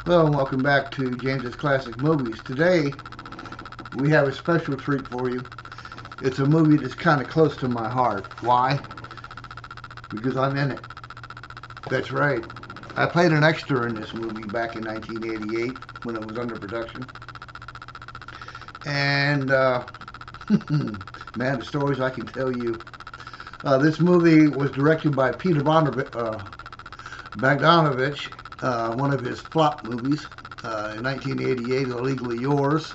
Hello and welcome back to James's Classic Movies. Today we have a special treat for you. It's a movie that's kind of close to my heart. Why? Because I'm in it. That's right. I played an extra in this movie back in 1988 when it was under production. And man, the stories I can tell you. This movie was directed by Peter Bogdanovich, one of his flop movies in 1988, Illegally Yours,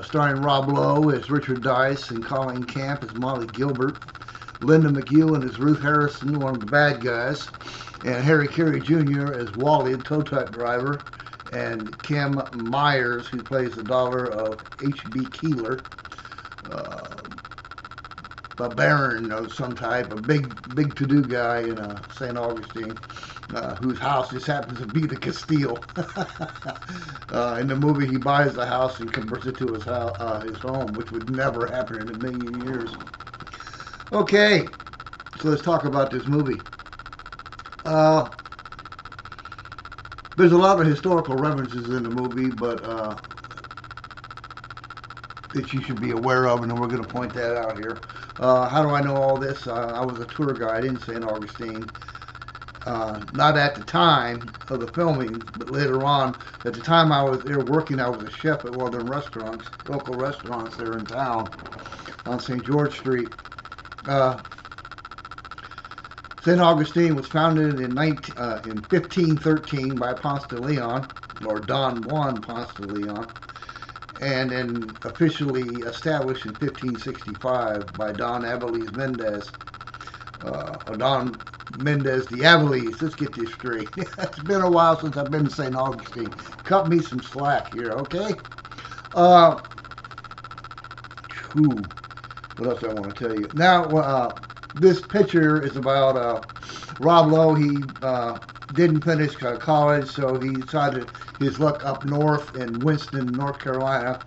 starring Rob Lowe as Richard Dice and Colleen Camp as Molly Gilbert, Linda McEwen as Ruth Harrison, one of the bad guys, and Harry Carey Jr. as Wally, the tow truck driver, and Kim Myers, who plays the daughter of H.B. Keeler, a baron of some type, a big to-do guy in St. Augustine, whose house just happens to be the Castile. In the movie, he buys the house and converts it to his home, which would never happen in a million years. Okay, so let's talk about this movie. There's a lot of historical references in the movie, but that you should be aware of, and we're going to point that out here. How do I know all this? I was a tour guide in St. Augustine. Not at the time of the filming, but later on. At the time I was there working, I was a chef at one of the restaurants, local restaurants there in town on St. George Street. St. Augustine was founded in 1513 by Ponce de Leon, or Don Juan Ponce de Leon, and then officially established in 1565 by Don Abeles Mendez. Don Mendez de Abeles. Let's get this straight. It's been a while since I've been to St. Augustine. Cut me some slack here, okay? What else I want to tell you? Now, this picture is about Rob Lowe. He didn't finish college, so he decided his luck up north in Winston, North Carolina,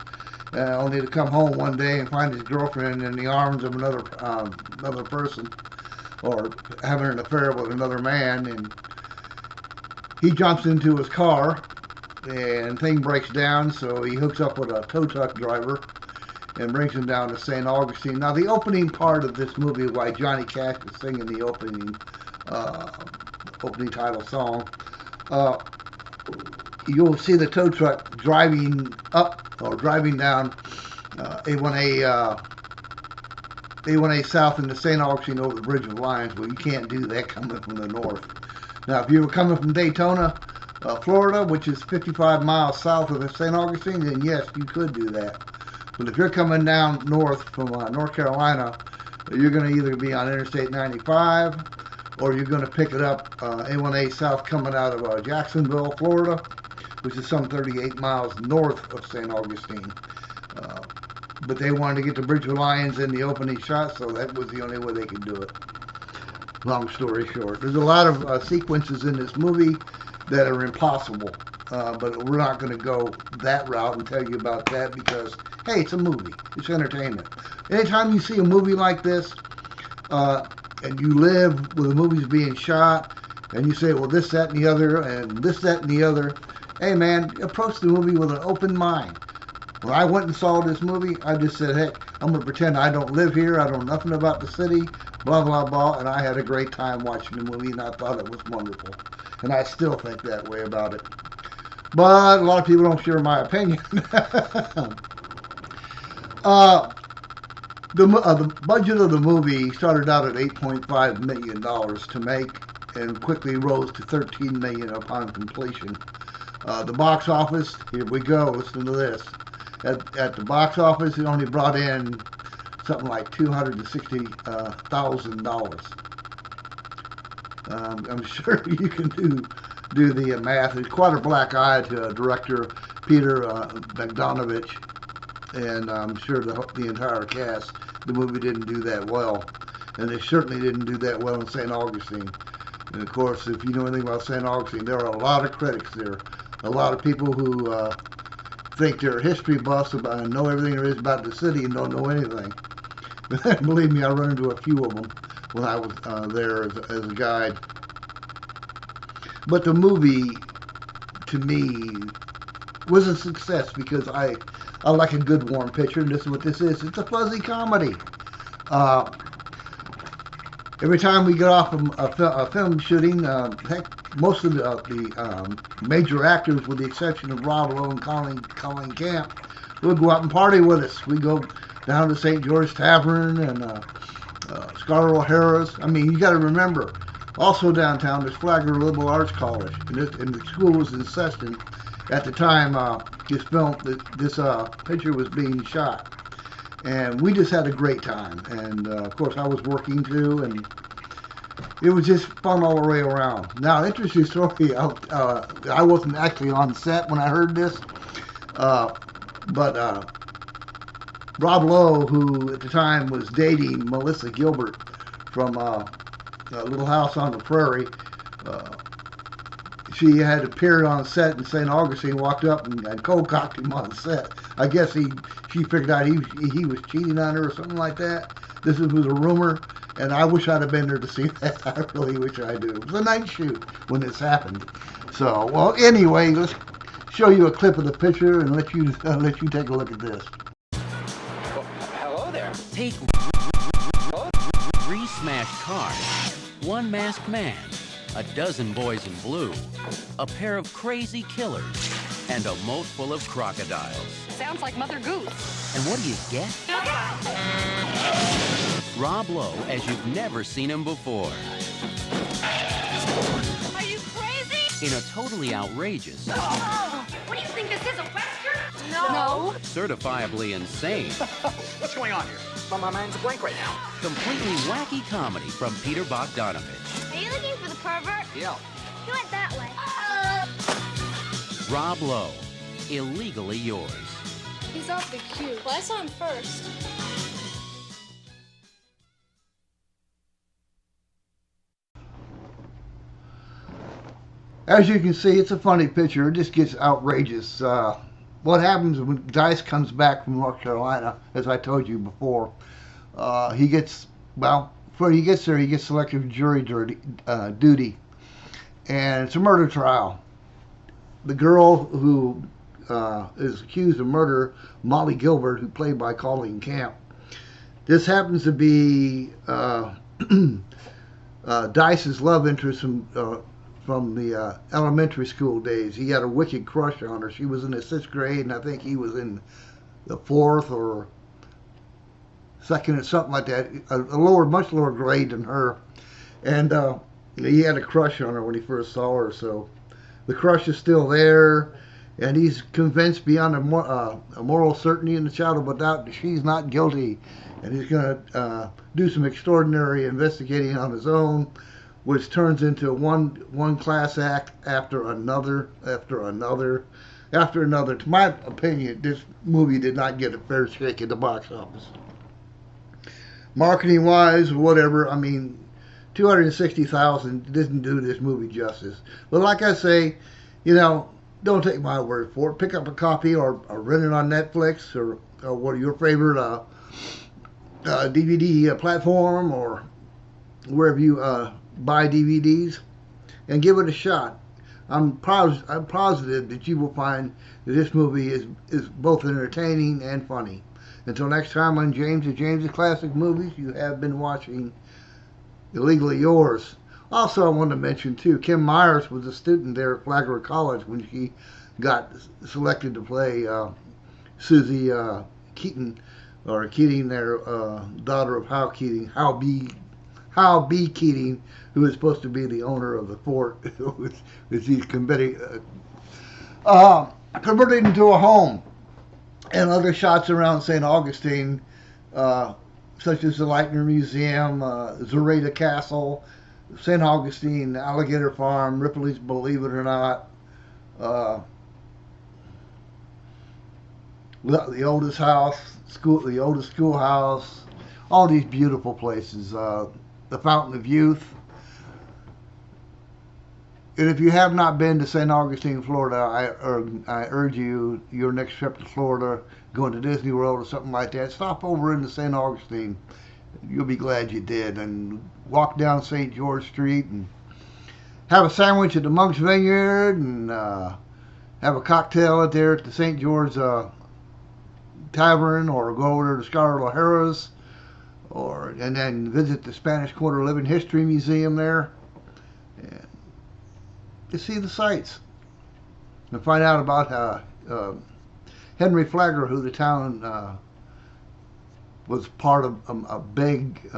only to come home one day and find his girlfriend in the arms of another person, or having an affair with another man. And he jumps into his car, and thing breaks down, so he hooks up with a tow truck driver and brings him down to St. Augustine. Now, the opening part of this movie, why Johnny Cash is singing the opening title song, you'll see the tow truck driving up or driving down A1A South into St. Augustine over the Bridge of Lions. Well, you can't do that coming from the north. Now, if you were coming from Daytona, Florida, which is 55 miles south of St. Augustine, then yes, you could do that. But if you're coming down north from North Carolina, you're going to either be on Interstate 95, or you're going to pick it up A1A South coming out of Jacksonville, Florida, which is some 38 miles north of St. Augustine. But they wanted to get the Bridge of Lions in the opening shot, so that was the only way they could do it. Long story short, there's a lot of sequences in this movie that are impossible, but we're not going to go that route and tell you about that because, hey, it's a movie. It's entertainment. Anytime you see a movie like this, and you live with the movies being shot, and you say, well, this, that, and the other, and this, that, and the other, hey, man, approach the movie with an open mind. When I went and saw this movie, I just said, heck, I'm going to pretend I don't live here, I know nothing about the city, blah, blah, blah, and I had a great time watching the movie, and I thought it was wonderful. And I still think that way about it. But a lot of people don't share my opinion. The budget of the movie started out at $8.5 million to make and quickly rose to $13 million upon completion. The box office, here we go, listen to this. At the box office, it only brought in something like $260,000. I'm sure you can do the math. It's quite a black eye to director Peter Bogdanovich, and I'm sure the entire cast. The movie didn't do that well, and they certainly didn't do that well in St. Augustine. And of course, if you know anything about St. Augustine, there are a lot of critics there, a lot of people who think they're history buffs and know everything there is about the city and don't know anything. Believe me, I run into a few of them when I was there as a guide. But the movie to me, was a success because I like a good warm picture, and this is what this is. It's a fuzzy comedy. Uh, every time we get off a film shooting, heck, most of the major actors, with the exception of Rob Lowe and Colin Camp, will go out and party with us. We go down to St. George Tavern and Scarlett O'Hara's. I mean, you got to remember, also downtown, there's Flagler Liberal Arts College, and the school was in session at the time this picture was being shot. And we just had a great time. And of course, I was working too, and it was just fun all the way around. Now, interesting story. I wasn't actually on set when I heard this, but Rob Lowe, who at the time was dating Melissa Gilbert from Little House on the Prairie, she had appeared on set in St. Augustine, walked up and cold-cocked him on set. I guess she figured out he was cheating on her or something like that. This was a rumor, and I wish I'd have been there to see that. I really wish I do. It was a night shoot when this happened. So, well, anyway, let's show you a clip of the picture and let you take a look at this. Well, hello there. Take three smashed cars, one masked man, a dozen boys in blue, a pair of crazy killers, and a moat full of crocodiles. Sounds like Mother Goose. And what do you get? Rob Lowe as you've never seen him before. Are you crazy? In a totally outrageous, Oh, what do you think this is, a Western? No. certifiably insane, What's going on here? Well, my mind's a blank right now. completely wacky comedy from Peter Bogdanovich. Are you looking for the pervert? Yeah. He went that way. Rob Lowe, Illegally Yours. He's awfully cute. Well, I saw him first. As you can see, it's a funny picture. It just gets outrageous. What happens when Dice comes back from North Carolina, as I told you before, he gets, well, before he gets there, he gets selected for jury duty. And it's a murder trial. The girl who is accused of murder, Molly Gilbert, who played by Colleen Camp, this happens to be Dice's love interest from the elementary school days. He had a wicked crush on her. She was in the 6th grade, and I think he was in the 4th or 2nd or something like that, much lower grade than her. And he had a crush on her when he first saw her, so the crush is still there, and he's convinced beyond a moral certainty and a shadow of a doubt that she's not guilty, and he's going to do some extraordinary investigating on his own, which turns into one class act after another. To my opinion, this movie did not get a fair shake at the box office. Marketing wise, whatever, I mean, $260,000 didn't do this movie justice. But like I say, don't take my word for it. Pick up a copy or rent it on Netflix or what are your favorite DVD platform or wherever you buy DVDs, and give it a shot. I'm positive that you will find that this movie is both entertaining and funny. Until next time on James's Classic Movies, you have been watching Illegally Yours. Also, I want to mention, too, Kim Myers was a student there at Flagler College when she got selected to play Susie Keating, or Keating, their daughter of Hal B. Keating, who is supposed to be the owner of the fort, which he's converted into a home. And other shots around St. Augustine, such as the Leitner Museum, Zoraida Castle, St. Augustine, Alligator Farm, Ripley's Believe It or Not, the oldest schoolhouse, all these beautiful places, the Fountain of Youth. And if you have not been to St. Augustine, Florida, I urge you, your next trip to Florida, going to Disney World or something like that, stop over into St. Augustine. You'll be glad you did. And walk down St. George Street and have a sandwich at the Monk's Vineyard and have a cocktail out there at the St. George Tavern, or go over to Scarlett O'Hara's, and then visit the Spanish Quarter Living History Museum there, and to see the sights and find out about Henry Flagler, who the town was part of a big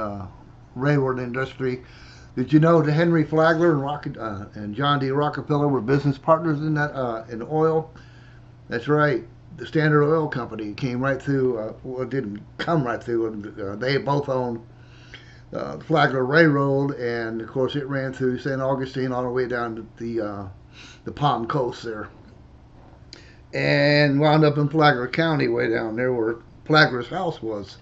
railroad industry. Did you know that Henry Flagler and John D. Rockefeller were business partners in that in oil? That's right. The Standard Oil Company came right through. Well, it didn't come right through. They both owned the Flagler Railroad, and of course it ran through St. Augustine all the way down to the Palm Coast there, and wound up in Flagler County, way down there where Flagler's house was.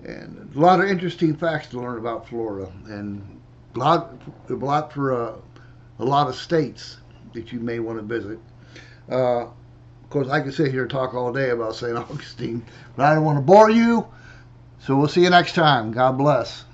And a lot of interesting facts to learn about Florida, and a lot for a lot of states that you may want to visit. Of course, I could sit here and talk all day about St. Augustine, but I don't want to bore you. So we'll see you next time. God bless.